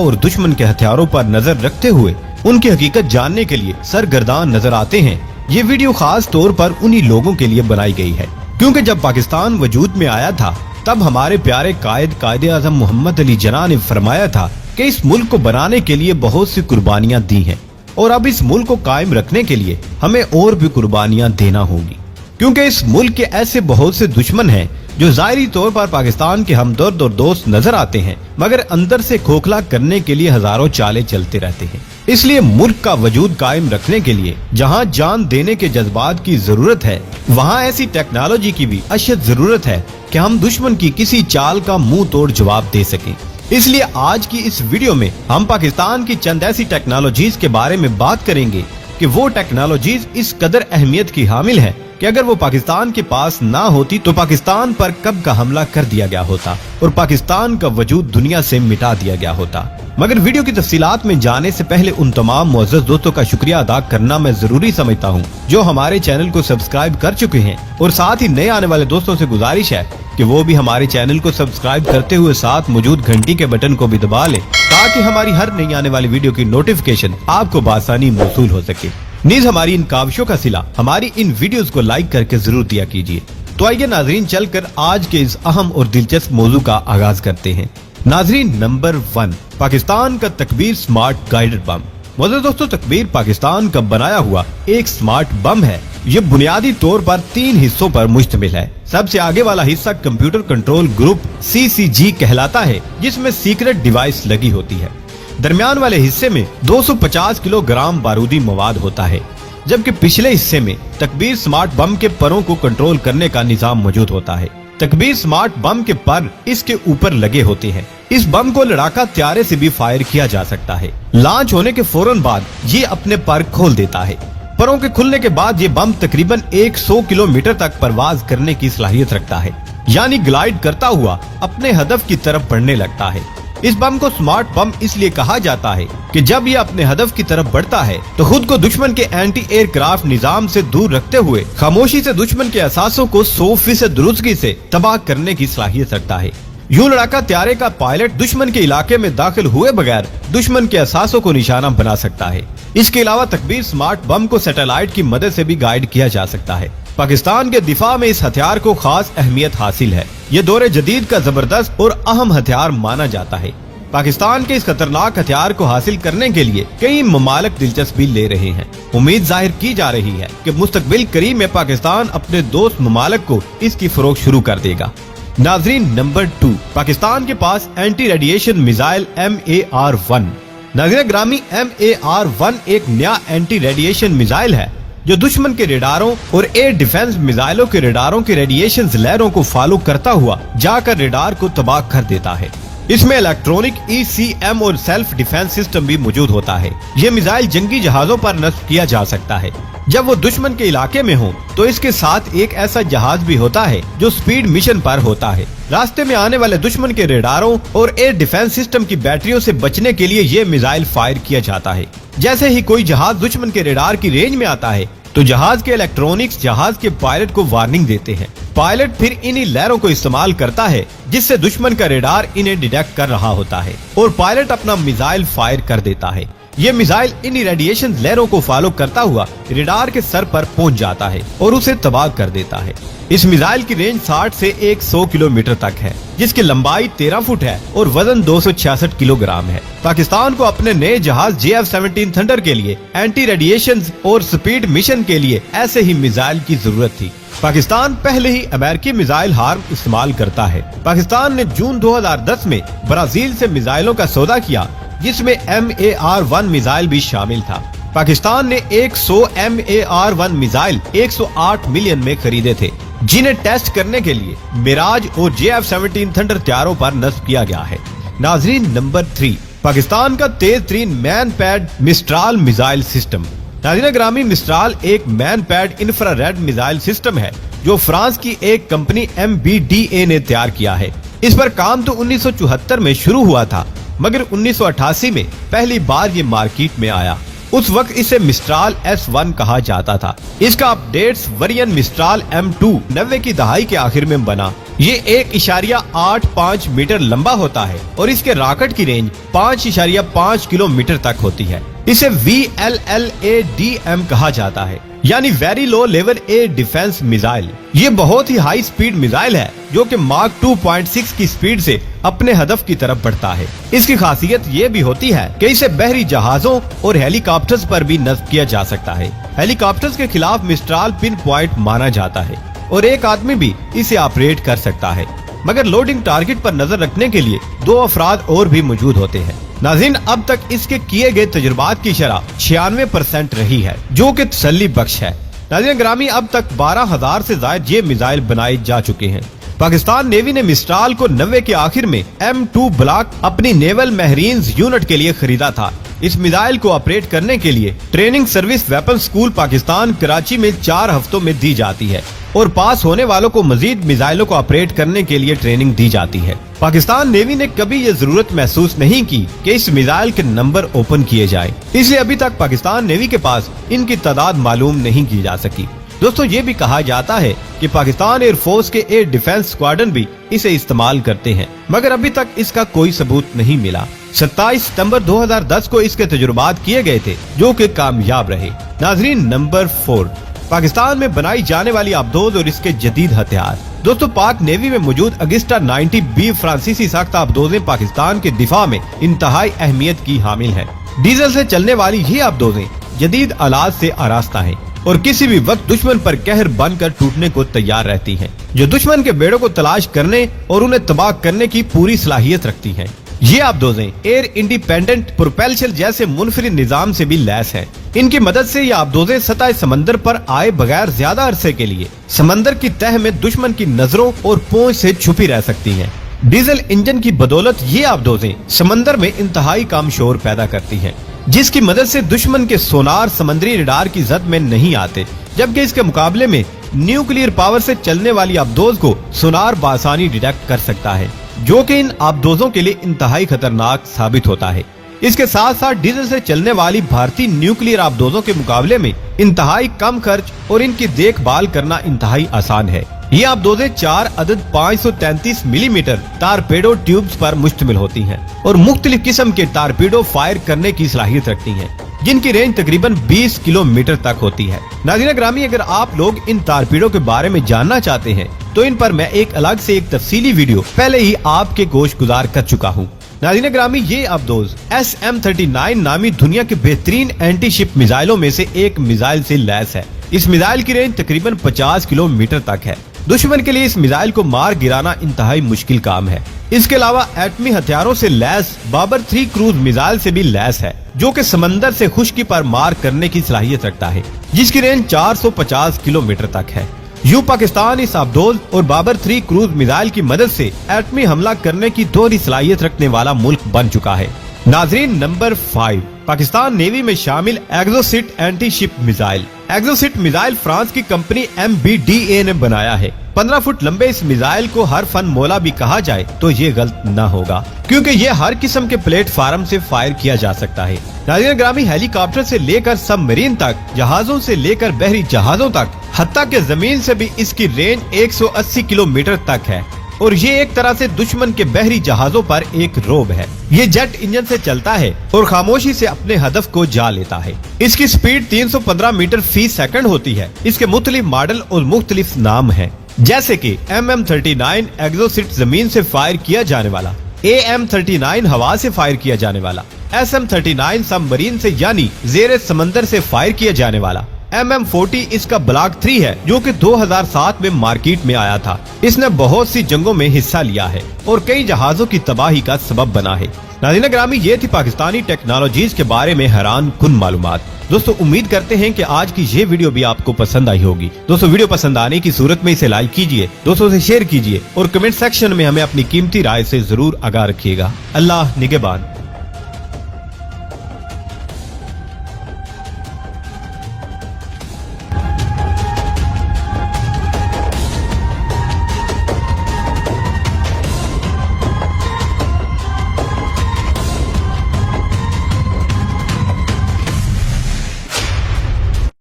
और दुश्मन के हथियारों पर नजर रखते हुए उनकी हकीकत जानने के लिए सरगर्दान नजर आते हैं। ये वीडियो खास तौर पर उन्हीं लोगों के लिए बनाई गई है क्योंकि जब पाकिस्तान वजूद में आया था तब हमारे प्यारे कायद आज़म मोहम्मद अली जिन्ना ने फरमाया था कि इस मुल्क को बनाने के लिए बहुत सी कुर्बानियां दी हैं और अब इस मुल्क को कायम रखने के लिए हमें और भी कुर्बानियां देना होगी, क्योंकि इस मुल्क के ऐसे बहुत से दुश्मन हैं जो ज़ाहिरी तौर पर पाकिस्तान के हमदर्द और दोस्त नजर आते हैं मगर अंदर से खोखला करने के लिए हजारों चालें चलते रहते हैं। इसलिए मुल्क का वजूद कायम रखने के लिए जहां जान देने के जज्बात की जरूरत है वहां ऐसी टेक्नोलॉजी की भी अशद जरूरत है कि हम दुश्मन की किसी चाल का मुंह तोड़ जवाब दे सकें। इसलिए आज की इस वीडियो में हम पाकिस्तान की चंद ऐसी टेक्नोलॉजीज के बारे में बात करेंगे कि वो टेक्नोलॉजीज इस कदर अहमियत की हामिल है कि अगर वो पाकिस्तान के पास ना होती तो पाकिस्तान पर कब का हमला कर दिया गया होता और पाकिस्तान का वजूद दुनिया से मिटा दिया गया होता। मगर वीडियो की तफसीलात में जाने से पहले उन तमाम मुअज़्ज़ज़ दोस्तों का शुक्रिया अदा करना मैं जरूरी समझता हूँ जो हमारे चैनल को सब्सक्राइब कर चुके हैं और साथ ही नए आने वाले दोस्तों से गुजारिश है कि वो भी हमारे चैनल को सब्सक्राइब करते हुए साथ मौजूद घंटी के बटन को भी दबा लें ताकि हमारी हर नई आने वाली वीडियो की नोटिफिकेशन आपको बासानी मौसूल हो सके। नीज हमारी इन काविशों का सिला हमारी इन वीडियोस को लाइक करके जरूर दिया कीजिए। तो आइए नाजरीन चलकर आज के इस अहम और दिलचस्प मौजू का आगाज करते हैं। नाजरीन, नंबर 1, पाकिस्तान का तकबीर स्मार्ट गाइडेड बम। मुअज़्ज़ज़ दोस्तों, तकबीर पाकिस्तान का बनाया हुआ एक स्मार्ट बम है। ये बुनियादी तौर पर 3 हिस्सों पर मुश्तमिल है। सबसे आगे वाला हिस्सा कंप्यूटर कंट्रोल ग्रुप CCG कहलाता है जिसमें सीक्रेट डिवाइस लगी होती है। दरमियान वाले हिस्से में 250 किलोग्राम बारूदी मवाद होता है, जबकि पिछले हिस्से में तकबीर स्मार्ट बम के परों को कंट्रोल करने का निजाम मौजूद होता है। तकबीर स्मार्ट बम के पर इसके ऊपर लगे होते हैं। इस बम को लड़ाका त्यारे से भी फायर किया जा सकता है। लॉन्च होने के फौरन बाद ये अपने पर खोल देता है। परों के खुलने के बाद ये बम तकरीबन 100 किलोमीटर तक परवाज करने की सलाहियत रखता है, यानी ग्लाइड करता हुआ अपने हदफ की तरफ बढ़ने लगता है। इस बम को स्मार्ट बम इसलिए कहा जाता है कि जब ये अपने हदफ की तरफ बढ़ता है तो खुद को दुश्मन के एंटी एयरक्राफ्ट निजाम से दूर रखते हुए खामोशी से दुश्मन के असासों को 100% दुरुस्तगी से तबाह करने की सलाहियत रखता है। यूं लड़ाका त्यारे का पायलट दुश्मन के इलाके में दाखिल हुए बगैर दुश्मन के असासों को निशाना बना सकता है। इसके अलावा तकबीर स्मार्ट बम को सैटेलाइट की मदद से भी गाइड किया जा सकता है। पाकिस्तान के दिफा में इस हथियार को खास अहमियत हासिल है। ये दौरे जदीद का जबरदस्त और अहम हथियार माना जाता है। पाकिस्तान के इस खतरनाक हथियार को हासिल करने के लिए कई ममालिक दिलचस्पी ले रहे हैं। उम्मीद जाहिर की जा रही है कि मुस्तकबिल करीब में पाकिस्तान अपने दोस्त ममालिक को इसकी फरोख्त शुरू कर देगा। नाजरीन, नंबर 2, पाकिस्तान के पास एंटी रेडिएशन मिसाइल MAR-1। नाज़रीन ग्रामी, MAR-1 एक नया एंटी रेडिएशन मिसाइल है जो दुश्मन के रेडारों और एयर डिफेंस मिसाइलों के रेडारों के रेडिएशन लहरों को फॉलो करता हुआ जाकर रेडार को तबाह कर देता है। इसमें इलेक्ट्रॉनिक ECM और सेल्फ डिफेंस सिस्टम भी मौजूद होता है। ये मिसाइल जंगी जहाजों पर नस्ब किया जा सकता है। जब वो दुश्मन के इलाके में हो तो इसके साथ एक ऐसा जहाज भी होता है जो स्पीड मिशन पर होता है। रास्ते में आने वाले दुश्मन के रेडारों और एयर डिफेंस सिस्टम की बैटरियों से बचने के लिए ये मिसाइल फायर किया जाता है। जैसे ही कोई जहाज दुश्मन के रेडार की रेंज में आता है तो जहाज के इलेक्ट्रॉनिक्स जहाज के पायलट को वार्निंग देते हैं। पायलट फिर इन्हीं लहरों को इस्तेमाल करता है जिससे दुश्मन का रेडार इन्हें डिटेक्ट कर रहा होता है और पायलट अपना मिसाइल फायर कर देता है। ये मिसाइल इन्हीं रेडिएशन लहरों को फॉलो करता हुआ रेडार के सर पर पहुंच जाता है और उसे तबाह कर देता है। इस मिसाइल की रेंज 60 से 100 किलोमीटर तक है, जिसकी लंबाई 13 फुट है और वजन 266 किलोग्राम है। पाकिस्तान को अपने नए जहाज JF-17 थंडर के लिए एंटी रेडिएशन और स्पीड मिशन के लिए ऐसे ही मिसाइल की जरूरत थी। पाकिस्तान पहले ही अमेरिकी मिसाइल हार्म इस्तेमाल करता है। पाकिस्तान ने जून 2010 में ब्राजील से मिसाइलों का सौदा किया जिसमें MAR-1 मिसाइल भी शामिल था। पाकिस्तान ने 100 MAR-1 मिसाइल 108 मिलियन में खरीदे थे, जिन्हें टेस्ट करने के लिए मिराज और JF-17 थंडर हथियारों पर नस्ब किया गया है। नाजरीन, नंबर 3, पाकिस्तान का तेज तरीन मैन पैड मिस्ट्राल मिसाइल सिस्टम। नाज़रीन ग्रामी, मिस्ट्राल एक man pad infrared missile system है जो फ्रांस की एक कंपनी MBDA ने तैयार किया है। इस पर काम तो 1974 में शुरू हुआ था, मगर 1988 में पहली बार ये मार्केट में आया। उस वक्त इसे मिस्ट्राल S1 कहा जाता था। इसका अपडेट्स वेरिएंट मिस्ट्राल M2 90 की दहाई के आखिर में बना। ये 1.85 मीटर लंबा होता है और इसके रॉकेट की रेंज 5.5 किलोमीटर तक होती है। इसे VLLADM कहा जाता है, यानी very low level A defence missile. ये बहुत ही हाई स्पीड मिसाइल है जो कि मार्क 2.6 की स्पीड से अपने हदफ की तरफ बढ़ता है। इसकी खासियत ये भी होती है कि इसे बहरी जहाजों और हेलीकॉप्टर्स पर भी नस्ब किया जा सकता है। हेलीकॉप्टर्स के खिलाफ मिस्ट्राल पिन पॉइंट माना जाता है और एक आदमी भी इसे ऑपरेट कर सकता है, मगर लोडिंग टारगेट पर नजर रखने के लिए 2 अफराद और भी मौजूद होते हैं। नाज़रीन, अब तक इसके किए गए तजुर्बात की शरह 96% रही है, जो कि तसल्ली बख्श है। नाज़रीन ग्रामी, अब तक 12,000 से ज्यादा ये मिसाइल बनाए जा चुके हैं। पाकिस्तान नेवी ने मिस्ट्राल को 90 के आखिर में M2 ब्लॉक अपनी नेवल महरीन्स यूनिट के लिए खरीदा था। इस मिसाइल को ऑपरेट करने के लिए training service weapon school Pakistan Karachi में 4 हफ्तों में दी जाती है और पास होने वालों को मजीद मिसाइलों को ऑपरेट करने के लिए ट्रेनिंग दी जाती है। पाकिस्तान नेवी ने कभी ये जरूरत महसूस नहीं की कि इस मिसाइल के नंबर ओपन किए जाए, इसलिए अभी तक पाकिस्तान नेवी के पास इनकी तादाद मालूम नहीं की जा सकी। दोस्तों, ये भी कहा जाता है कि पाकिस्तान एयरफोर्स के एयर डिफेंस स्क्वाड्रन भी इसे इस्तेमाल करते हैं, मगर अभी तक इसका कोई सबूत नहीं मिला। 27 सितंबर 2010 को इसके तजुर्बात किए गए थे, जो कि कामयाब रहे। नाजरीन, नंबर 4, पाकिस्तान में बनाई जाने वाली आबदोज और इसके जदीद हथियार। दोस्तों, पाक नेवी में मौजूद अगिस्टा 90B फ्रांसीसी साख्ता आबदोजें पाकिस्तान के दिफा में इंतहाई अहमियत की हामिल है। डीजल से चलने वाली ये आबदोजें जदीद आलात से आरास्ता है और किसी भी वक्त दुश्मन पर कहर बनकर टूटने को तैयार रहती हैं, जो दुश्मन के बेड़ों को तलाश करने और उन्हें तबाह करने की पूरी सलाहियत रखती हैं। ये आबदोजें एयर इंडिपेंडेंट प्रोपेल्शन जैसे मुनफरिद निजाम से भी लैस हैं। इनकी मदद से ये आबदोजें सतह समंदर पर आए बगैर ज्यादा अरसे के लिए समंदर की तह में दुश्मन की नजरों और पहुंच से छुपी रह सकती हैं। डीजल इंजन की बदौलत ये आबदोजें समंदर में इंतहाई कम शोर पैदा करती हैं, जिसकी मदद से दुश्मन के सोनार समंदरी रडार की जद में नहीं आते, जबकि इसके मुकाबले में न्यूक्लियर पावर से चलने वाली आबदोज को सोनार बासानी डिटेक्ट कर सकता है, जो कि इन आबदोजों के लिए इंतहाई खतरनाक साबित होता है। इसके साथ साथ डीजल से चलने वाली भारतीय न्यूक्लियर आबदोजों के मुकाबले में इंतहाई कम खर्च और इनकी देखभाल करना इंतहाई आसान है। ये आबदोजें 4 अदद 533 मिलीमीटर टारपेडो ट्यूब्स पर मुश्तमिल होती हैं और मुख्तलिफ किस्म के टारपेडो फायर करने की सलाहियत रखती हैं, जिनकी रेंज तकरीबन 20 किलोमीटर तक होती है। नाज़रीन ग्रामी, अगर आप लोग इन टारपेडो के बारे में जानना चाहते हैं तो इन पर मैं एक अलग से एक तफसीली वीडियो पहले ही आपके गोश गुजार कर चुका हूँ। नाज़रीन ग्रामी, ये आबदोज SM-39 नामी दुनिया के बेहतरीन एंटी शिप मिसाइलों में से एक मिसाइल से लैस है। इस मिसाइल की रेंज तकरीबन 50 किलोमीटर तक है। दुश्मन के लिए इस मिसाइल को मार गिराना इंतहाई मुश्किल काम है। इसके अलावा एटमी हथियारों से लैस बाबर 3 क्रूज मिसाइल से भी लैस है, जो कि समंदर से खुश्की पर मार करने की सलाहियत रखता है, जिसकी रेंज 450 किलोमीटर तक है। यूं पाकिस्तान इस आबदोज और बाबर 3 क्रूज मिसाइल की मदद से एटमी हमला करने की दोहरी सलाहियत रखने वाला मुल्क बन चुका है। नाजरीन, नंबर 5, पाकिस्तान नेवी में शामिल Exocet anti ship missile. Exocet missile France की कंपनी MBDA ने बनाया है। 15 फुट लंबे इस मिसाइल को हर फन मौला भी कहा जाए तो ये गलत न होगा, क्योंकि ये हर किस्म के प्लेटफार्म से फायर किया जा सकता है। नाज़रीन ग्रामी, हेलीकॉप्टर से लेकर सबमरीन तक, जहाजों से लेकर बहरी जहाजों तक, हत्ता के जमीन से भी इसकी रेंज 180 किलोमीटर तक है और ये एक तरह से दुश्मन के बहरी जहाजों पर एक रोब है। ये जेट इंजन से चलता है और खामोशी से अपने हदफ को जा लेता है। इसकी स्पीड 315 मीटर फी सेकंड होती है। इसके मुख्तलिफ मॉडल और मुख्तलिफ नाम हैं, जैसे कि MM-39 एक्सोसिट जमीन से फायर किया जाने वाला, AM-39 हवा से फायर किया जाने वाला, SM-39 सबमरीन से यानी जेर समंदर से फायर किया जाने वाला, MM-40 इसका ब्लॉक 3 है, जो कि 2007 में मार्केट में आया था। इसने बहुत सी जंगों में हिस्सा लिया है और कई जहाजों की तबाही का सबब बना है। नाज़रीन ग्रामी, ये थी पाकिस्तानी टेक्नोलॉजीज के बारे में हैरान कुन मालूमात। दोस्तों, उम्मीद करते हैं कि आज की ये वीडियो भी आपको पसंद आई होगी। दोस्तों, वीडियो पसंद आने की सूरत में इसे लाइक कीजिए, दोस्तों से शेयर कीजिए और कमेंट सेक्शन में हमें अपनी कीमती राय से जरूर आगाह रखिएगा। अल्लाह निगहबान।